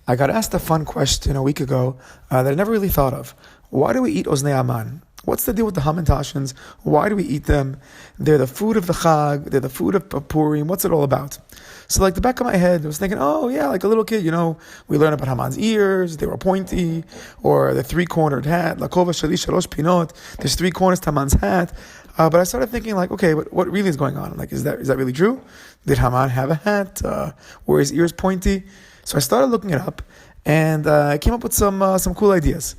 I got asked a fun question a week ago that I never really thought of. Why do we eat Oznei Haman? What's the deal with the hamentashens? Why do we eat them? They're the food of the Chag. They're the food of Purim. What's it all about? So like the back of my head, I was thinking, oh yeah, like a little kid, we learn about Haman's ears, they were pointy, or the three-cornered hat, Lakova Shali Shalosh Pinot, there's three corners to Haman's hat. But I started thinking like, okay, but what really is going on? Like, is that really true? Did Haman have a hat? Were his ears pointy? So I started looking it up, and I came up with some cool ideas.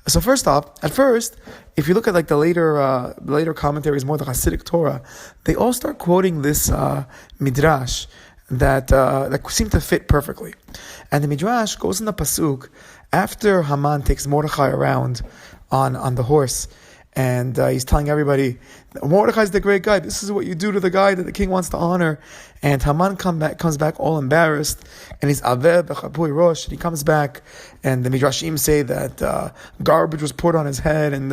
So first off, at first, if you look at like the later commentaries, more the Hasidic Torah, they all start quoting this midrash that seem to fit perfectly. And the midrash goes in the pasuk after Haman takes Mordechai around on the horse. And he's telling everybody, Mordechai's the great guy. This is what you do to the guy that the king wants to honor. And Haman comes back all embarrassed, and he's aveh b'chapui rosh. And he comes back, and the midrashim say that garbage was poured on his head, and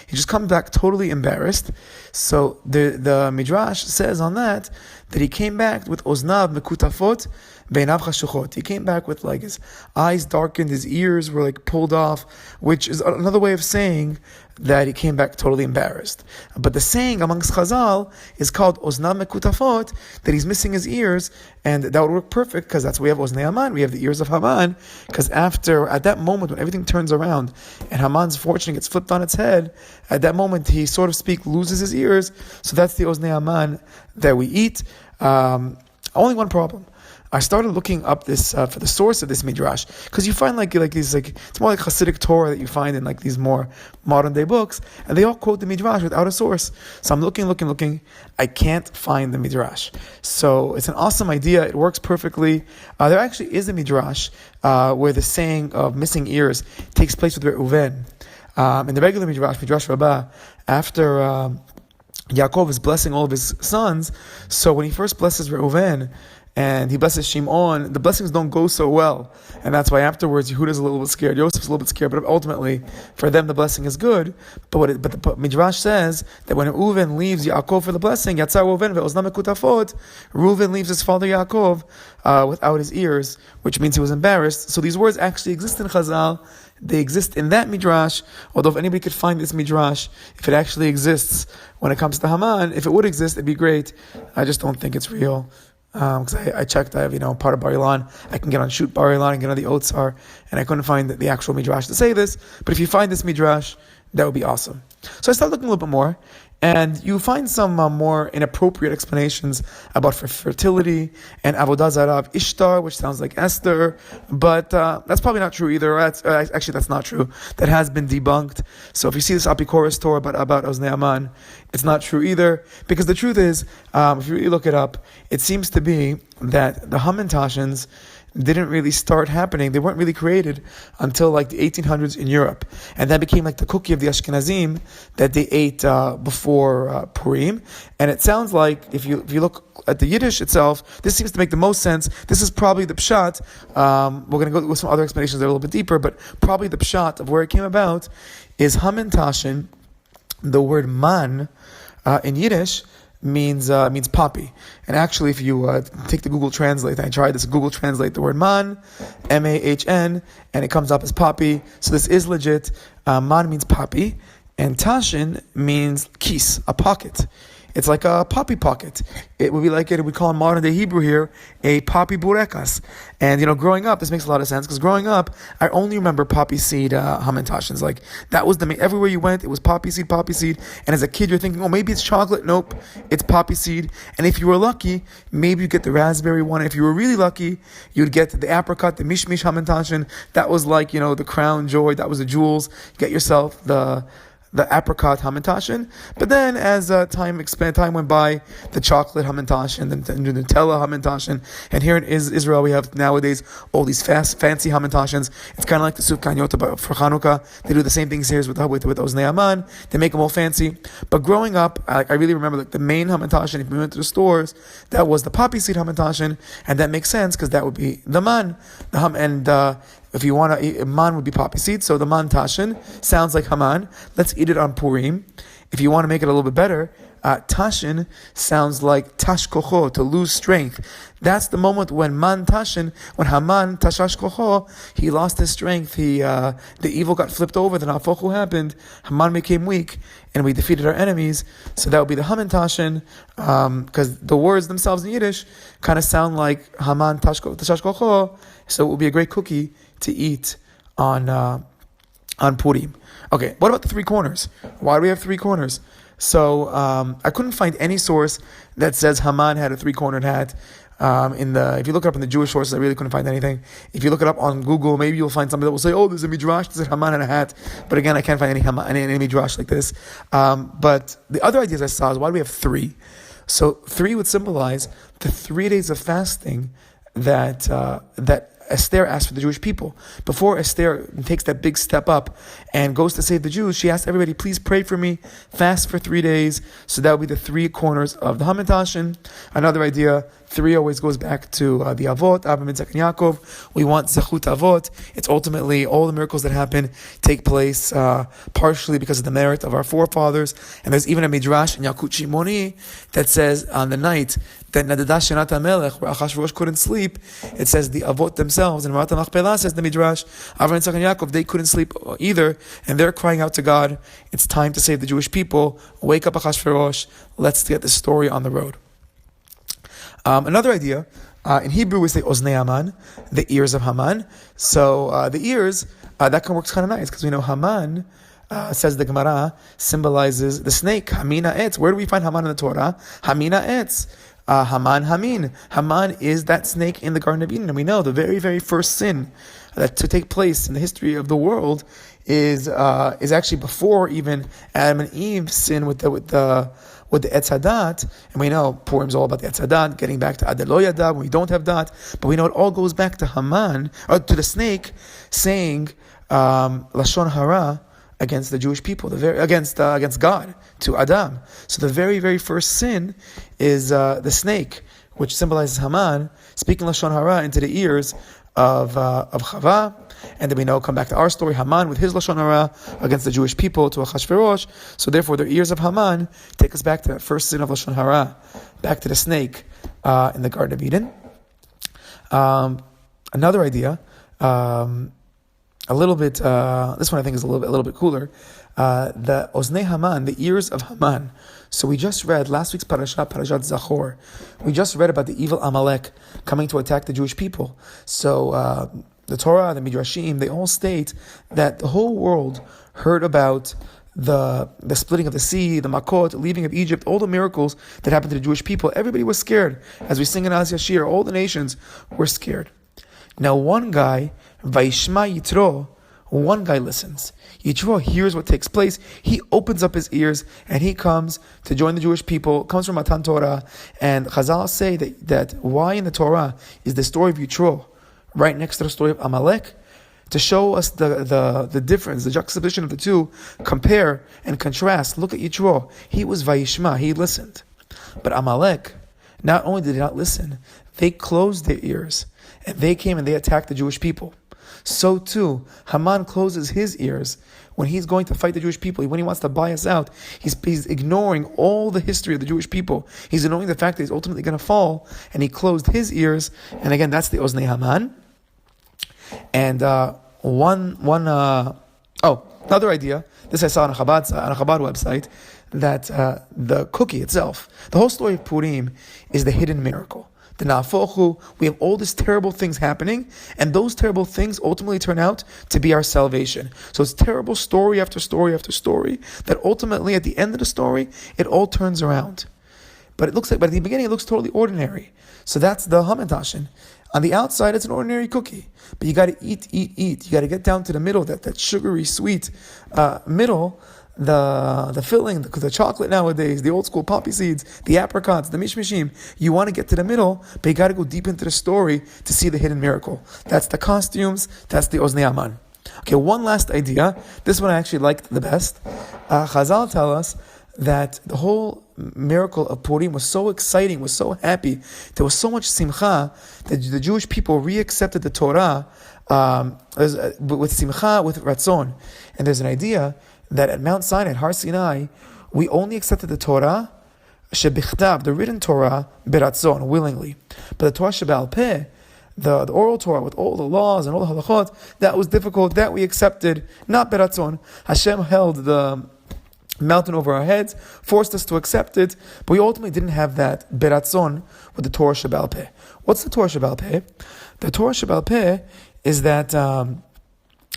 he just comes back totally embarrassed. So the midrash says on that he came back with oznav mekutafot beinav chashuchot. He came back with like his eyes darkened, his ears were like pulled off, which is another way of saying that he came back totally embarrassed. But the saying amongst Chazal is called oznav mekutafot, that he's missing his ears, and that would work perfect because that's why we have Oznei Haman, we have the ears of Haman, because at that moment when everything turns around and Haman's fortune gets flipped on its head, at that moment he sort of loses his ears. So that's the Oznei Haman that we eat. Only one problem. I started looking up this for the source of this midrash, because you find like these it's more like Hasidic Torah that you find in like these more modern day books, and they all quote the midrash without a source. So I'm looking. I can't find the midrash. So it's an awesome idea. It works perfectly. There actually is a midrash where the saying of missing ears takes place with Reuven. In the regular midrash Rabbah, after Yaakov is blessing all of his sons, so when he first blesses Reuven and he blesses Shimon, the blessings don't go so well. And that's why afterwards Yehuda's a little bit scared, Yosef's a little bit scared, but ultimately for them the blessing is good. But the Midrash says that when Reuven leaves Yaakov for the blessing, Yatzar Reuven ve'oznam mekutafot, Reuven leaves his father Yaakov without his ears, which means he was embarrassed. So these words actually exist in Chazal. They exist in that midrash, although if anybody could find this midrash, if it actually exists when it comes to Haman, if it would exist, it'd be great. I just don't think it's real. Because I checked, I have, part of Bar Ilan, I can get on Shoot Bar Ilan and get on the Otzar, and I couldn't find the actual midrash to say this, but if you find this midrash, that would be awesome. So I started looking a little bit more, and you find some more inappropriate explanations about fertility and Avodah Zarah of Ishtar, which sounds like Esther, but that's probably not true either. Actually, that's not true. That has been debunked. So if you see this Apikoros Torah about Oznei Haman, it's not true either, because the truth is, if you really look it up, it seems to be that the hamentashens didn't really start happening. They weren't really created until like the 1800s in Europe. And that became like the cookie of the Ashkenazim that they ate before Purim. And it sounds like, if you look at the Yiddish itself, this seems to make the most sense. This is probably the pshat. We're going to go with some other explanations that are a little bit deeper, but probably the pshat of where it came about is hamentashens. The word man in Yiddish means poppy. And actually, if you take the Google Translate, I tried this, Google Translate the word man, M-A-H-N, and it comes up as poppy. So this is legit. Man means poppy, and tashin means kis, a pocket. It's like a poppy pocket. It would be like we call in modern day Hebrew here a poppy burekas. And growing up, this makes a lot of sense, because growing up, I only remember poppy seed hamentashens. Like that was everywhere you went, it was poppy seed. And as a kid, you're thinking, oh, maybe it's chocolate. Nope, it's poppy seed. And if you were lucky, maybe you'd get the raspberry one. And if you were really lucky, you'd get the apricot, the mishmish hamentashen. That was like the crown joy. That was the jewels. Get yourself the apricot hamentashens. But then as time went by, the chocolate hamentashens, and the Nutella hamentashens, and here in Israel we have nowadays all these fancy hamentashens. It's kind of like the Sufgan Yota for Chanukah. They do the same things here with Oznei Haman. They make them all fancy. But growing up, I really remember the main hamentashen, if we went to the stores, that was the poppy seed hamentashen, and that makes sense because that would be the man. If you want to, man would be poppy seed, so the man tashen sounds like Haman. Let's eat it on Purim. If you want to make it a little bit better, Tashin sounds like tash kocho, to lose strength. That's the moment when Haman tashash kocho, he lost his strength. The evil got flipped over. The nafochu happened. Haman became weak, and we defeated our enemies. So that would be the hamentashens, because the words themselves in Yiddish kind of sound like Haman tashash kocho. So it would be a great cookie to eat on Purim. Okay, what about the three corners? Why do we have three corners? So I couldn't find any source that says Haman had a three-cornered hat. If you look it up in the Jewish sources, I really couldn't find anything. If you look it up on Google, maybe you'll find somebody that will say, "Oh, there's a midrash that said Haman had a hat." But again, I can't find any midrash like this. But the other ideas I saw is, why do we have three? So three would symbolize the 3 days of fasting that Esther asked for the Jewish people. Before Esther takes that big step up and goes to save the Jews, she asked everybody, please pray for me, fast for 3 days. So that would be the three corners of the hamentashens. Another idea, three always goes back to the Avot, Abraham, Yitzchak, and Yaakov. We want Zechut Avot. It's ultimately all the miracles that happen take place partially because of the merit of our forefathers. And there's even a midrash in Yakut Shimoni that says on the night that Nadadash Shenat HaMelech, where Achashverosh couldn't sleep, it says the Avot themselves, and Marat HaMachpelah says the midrash, Avraham, Yitzchak, and Yaakov, they couldn't sleep either, and they're crying out to God, it's time to save the Jewish people, wake up Achashverosh, let's get this story on the road. Another idea, in Hebrew we say Oznei Haman, the ears of Haman. So the ears, that works kind of nice, because we know Haman, says the Gemara, symbolizes the snake, Hamina Etz. Where do we find Haman in the Torah? Hamina Etz. Haman Hamin. Haman is that snake in the Garden of Eden. And we know the very, very first sin that to take place in the history of the world is actually before even Adam and Eve sin with the Etz Hadat. And we know Purim's all about the Etz Hadat, getting back to Adelo Yada when we don't have Dat. But we know it all goes back to Haman, or to the snake, saying Lashon Hara against the Jewish people, against God, to Adam. So the very, very first sin is the snake, which symbolizes Haman, speaking Lashon Hara into the ears of Chava. And then we know, come back to our story, Haman with his Lashon Hara against the Jewish people to Achashverosh. So therefore the ears of Haman take us back to that first sin of Lashon Hara, back to the snake in the Garden of Eden. Another idea, a little bit, this one I think is a little bit cooler. The Oznei Haman, the ears of Haman. So we just read last week's Parashat Zachor. We just read about the evil Amalek coming to attack the Jewish people. So the Torah, the Midrashim, they all state that the whole world heard about the splitting of the sea, the Makot, the leaving of Egypt, all the miracles that happened to the Jewish people. Everybody was scared. As we sing in Az Yashir, all the nations were scared. Now one guy, Vayishma Yitro, one guy listens. Yitro hears what takes place. He opens up his ears and he comes to join the Jewish people. Comes from Matan Torah. And Chazal say that why in the Torah is the story of Yitro right next to the story of Amalek? To show us the difference, the juxtaposition of the two, compare and contrast. Look at Yitro. He was Vayishma. He listened. But Amalek, not only did they not listen, they closed their ears. And they came and they attacked the Jewish people. So too, Haman closes his ears when he's going to fight the Jewish people. When he wants to buy us out, he's ignoring all the history of the Jewish people. He's ignoring the fact that he's ultimately going to fall, and he closed his ears. And again, that's the Oznei Haman. And another idea. This I saw on a Chabad website, that the cookie itself, the whole story of Purim, is the hidden miracle. The Nafochu, we have all these terrible things happening, and those terrible things ultimately turn out to be our salvation. So it's terrible story after story after story, that ultimately at the end of the story, it all turns around. But at the beginning it looks totally ordinary. So that's the hamentashens. On the outside, it's an ordinary cookie. But you got to eat. You got to get down to the middle, that sugary, sweet middle, the filling, the chocolate nowadays, the old school poppy seeds, the apricots, the mishmishim. You want to get to the middle, but you got to go deep into the story to see the hidden miracle. That's the costumes. That's the Oznei Haman. Okay, one last idea. This one I actually liked the best. Chazal tell us that the whole miracle of Purim was so exciting, was so happy. There was so much simcha that the Jewish people re-accepted the Torah with simcha, with ratzon. And there's an idea that at Mount Sinai, at Har Sinai, we only accepted the Torah shebichtav, the written Torah, beratzon, willingly. But the Torah sheba'al peh, the oral Torah with all the laws and all the halachot, that was difficult, that we accepted, not beratzon. Hashem held the mountain over our heads, forced us to accept it, but we ultimately didn't have that beratzon with the Torah sheba'al peh. What's the Torah sheba'al peh? The Torah sheba'al peh is that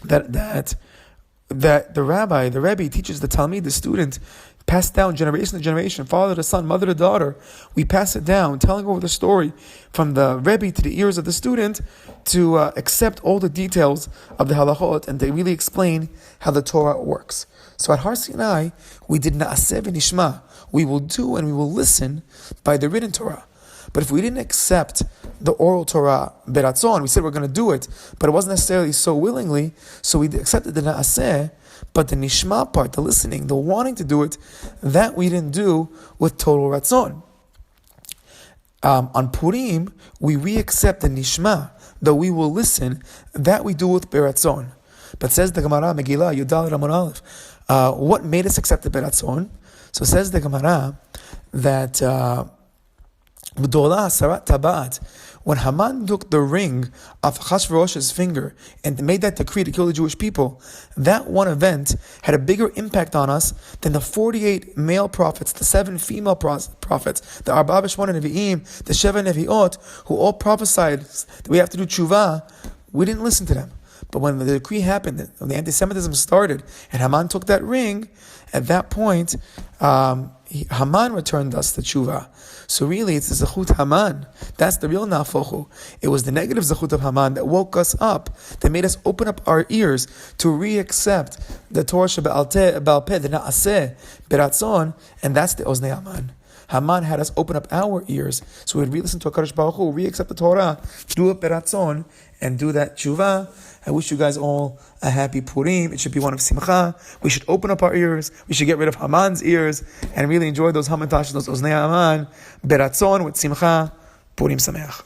that the Rebbe teaches the Talmid, the student, passed down generation to generation, father to son, mother to daughter. We pass it down, telling over the story from the Rebbe to the ears of the student to accept all the details of the halachot and to really explain how the Torah works. So at Har Sinai, we did na'aseh v'nishma. We will do and we will listen by the written Torah. But if we didn't accept the oral Torah beratzon, we said we're going to do it, but it wasn't necessarily so willingly, so we accepted the na'aseh, but the nishma part, the listening, the wanting to do it, that we didn't do with total ratzon. On Purim, we re-accept the nishma, that we will listen, that we do with beratzon. But says the Gemara, Megillah, Yudal Ramon Aleph, what made us accept the beratzon? So says the Gemara that when Haman took the ring off Achashverosh's finger and made that decree to kill the Jewish people, that one event had a bigger impact on us than the 48 male prophets, the 7 female prophets, the Arba B'Shmona Nevi'im, the Sheva Nevi'ot, who all prophesied that we have to do tshuva. We didn't listen to them. But when the decree happened, when the anti-Semitism started, and Haman took that ring, at that point, Haman returned us the tshuva. So really, it's the zechut Haman. That's the real nafochu. It was the negative zechut of Haman that woke us up, that made us open up our ears to re-accept the Torah sheba'al peh, the na'aseh, beratzon, and that's the Oznei Haman. Haman had us open up our ears, so we'd re-listen to HaKadosh Baruch Hu, re-accept the Torah, do it beratzon, and do that tshuva. I wish you guys all a happy Purim. It should be one of simcha. We should open up our ears. We should get rid of Haman's ears and really enjoy those hamentashens, those Oznei Haman, beratzon with simcha. Purim Sameach.